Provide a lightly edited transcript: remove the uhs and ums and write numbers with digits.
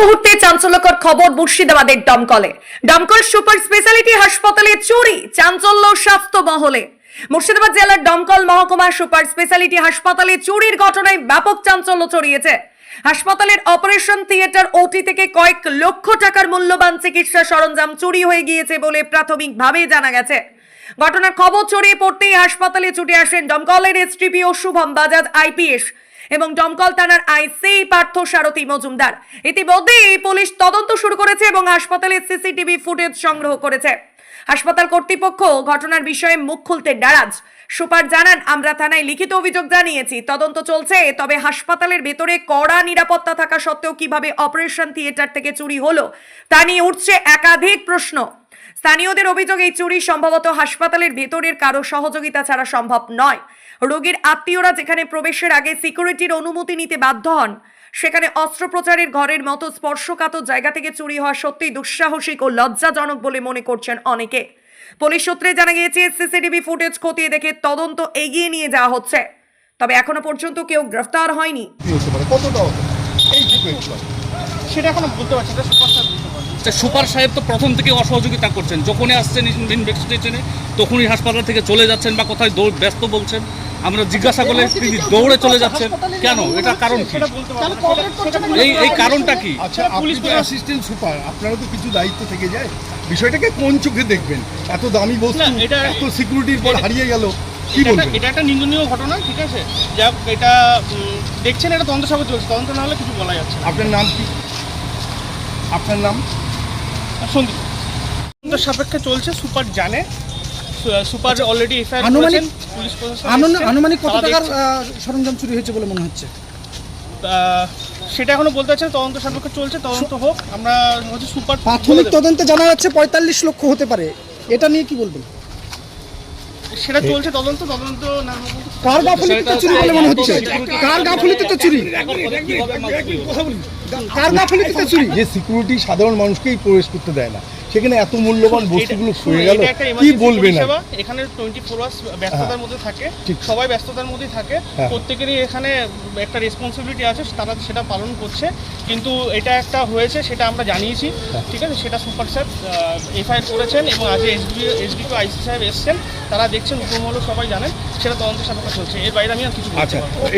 মুহূর্তে চাঞ্চল্যকর খবর মুর্শিদাবাদের দমকলে। দমকল সুপার স্পেশালিটি হাসপাতালে চুরি, চাঞ্চল্য স্বাস্থ্য মহলে। মুর্শিদাবাদ জেলার দমকল মহকুমা সুপার স্পেশালিটি হাসপাতালে চুরির ঘটনায় ব্যাপক চাঞ্চল্য ছড়িয়েছে। হাসপাতালের অপারেশন থিয়েটার ওটি থেকে কয়েক লক্ষ টাকার মূল্যবান চিকিৎসা সরঞ্জাম চুরি হয়ে গিয়েছে বলে প্রাথমিকভাবে জানা গেছে। ঘটনার খবর ছড়িয়ে পড়তেই হাসপাতালে ছুটে আসেন দমকলের এসডিপিও শুভম বাজাজ আইপিএস এবং দমকল থানার আইসি পার্থ সারথী মজুমদার। ইতিমধ্যেই পুলিশ তদন্ত শুরু করেছে এবং হাসপাতালের সিসিটিভি ফুটেজ সংগ্রহ করেছে। হাসপাতাল কর্তৃপক্ষ ঘটনার বিষয়ে মুখ খুলতে নারাজ। সুপার জানান, আমরা থানায় লিখিত অভিযোগ জানিয়েছি, তদন্ত চলছে। তবে হাসপাতালের ভেতরে কড়া নিরাপত্তা থাকা সত্ত্বেও কিভাবে অপারেশন থিয়েটার থেকে চুরি হলো তা নিয়ে উঠছে একাধিক প্রশ্ন। স্থানীয়দের অভিযোগ, এই চুরি সম্ভবত হাসপাতালের ভেতরের কারো সহযোগিতা ছাড়া সম্ভব নয়। রোগীর আত্মীয়রা যেখানে প্রবেশের আগে সিকিউরিটির অনুমতি নিতে বাধ্য হন, সেখানে অস্ত্রোপচারের ঘরের মতো স্পর্শকাতর জায়গা থেকে চুরি হওয়া সত্যিই দুঃসাহসিক ও লজ্জাজনক বলে মনে করছেন অনেকে। পুলিশ সূত্রে জানা গিয়েছে, সিসিটিভি ফুটেজ খতিয়ে দেখে তদন্ত এগিয়ে নিয়ে যাওয়া হচ্ছে। তবে এখনো পর্যন্ত কেউ গ্রেফতার হয়নি। সেটা এখনো বলতে পারছি না, সুপার সাহেব তো প্রথম থেকে অসহযোগিতা করছেন। যখনই আসছেন ইনভেস্টিগেশনে তখনই হাসপাতাল থেকে চলে যাচ্ছেন বা কোথায় ব্যস্ত বলছেন। আমরা জিজ্ঞাসা করলে তিনি দৌড়ে চলে যাচ্ছেন। কেন? এটা কারণ কি? এই কারণটা কি? আচ্ছা, পুলিশ অ্যাসিস্ট্যান্ট সুপার, আপনারা তো কিছু দায়িত্ব থেকে যায়। বিষয়টাকে কোন চোখে দেখবেন? এত দামি বস্তু এত সিকিউরিটির পর হারিয়ে গেল, কি বলবেন? এটা একটা নিন্দনীয় ঘটনা, ঠিক আছে? যাক, এটা দেখছেন, এটা তদন্ত সাপেক্ষে চলছে। তদন্ত না হলে কিছু বলা যাচ্ছে না। আপনার নাম কি? আপনার নাম? সন্দীপ। তদন্ত সাপেক্ষে চলছে, সুপার জানে। সুপার অলরেডি এফআইআর করেছেন। পুলিশ প্রশাসন আনুমানিক কত টাকার সরঞ্জাম চুরি হয়েছে বলে মনে হচ্ছে? সেটা এখনো বলতে পারছি না, তদন্ত সাপেক্ষে চলছে। তদন্ত হোক। আমরা হচ্ছে সুপার প্রাথমিক তদন্তে জানা যাচ্ছে 45 লক্ষ হতে পারে। এটা নিয়ে কি বলবেন? সেটা চলছে তদন্ত না। কার গাফিলতিতে চুরি বলে মনে হচ্ছে? কার গাফিলতিতে চুরি? কার গাফিলতিতে চুরি? যে সিকিউরিটি সাধারণ মানুষকেই প্রবেশ করতে দেয় না, সেখানে এত মূল্যবান বস্তুগুলো সরে গেল, কি বলবেন? এখানে 24 আওয়ার্স ব্যস্ততার মধ্যে থাকে, সবাই ব্যস্ততার মধ্যেই থাকে। প্রত্যেকেরই এখানে একটা রেসপন্সিবিলিটি আছে, তারা সেটা পালন করছে। কিন্তু এটা একটা হয়েছে, সেটা আমরা জানিয়েছি, ঠিক আছে? সেটা সুপার স্যার এফআইআর করেছেন এবং আজ এসডিপিও আইসি সাহেব এসছেন, তারা দেখছেন, উপমহল সবাই জানেন। সেটা তদন্ত সাপেক্ষে চলছে। এর বাইরে আমি আর কিছু বলতে পারবো না।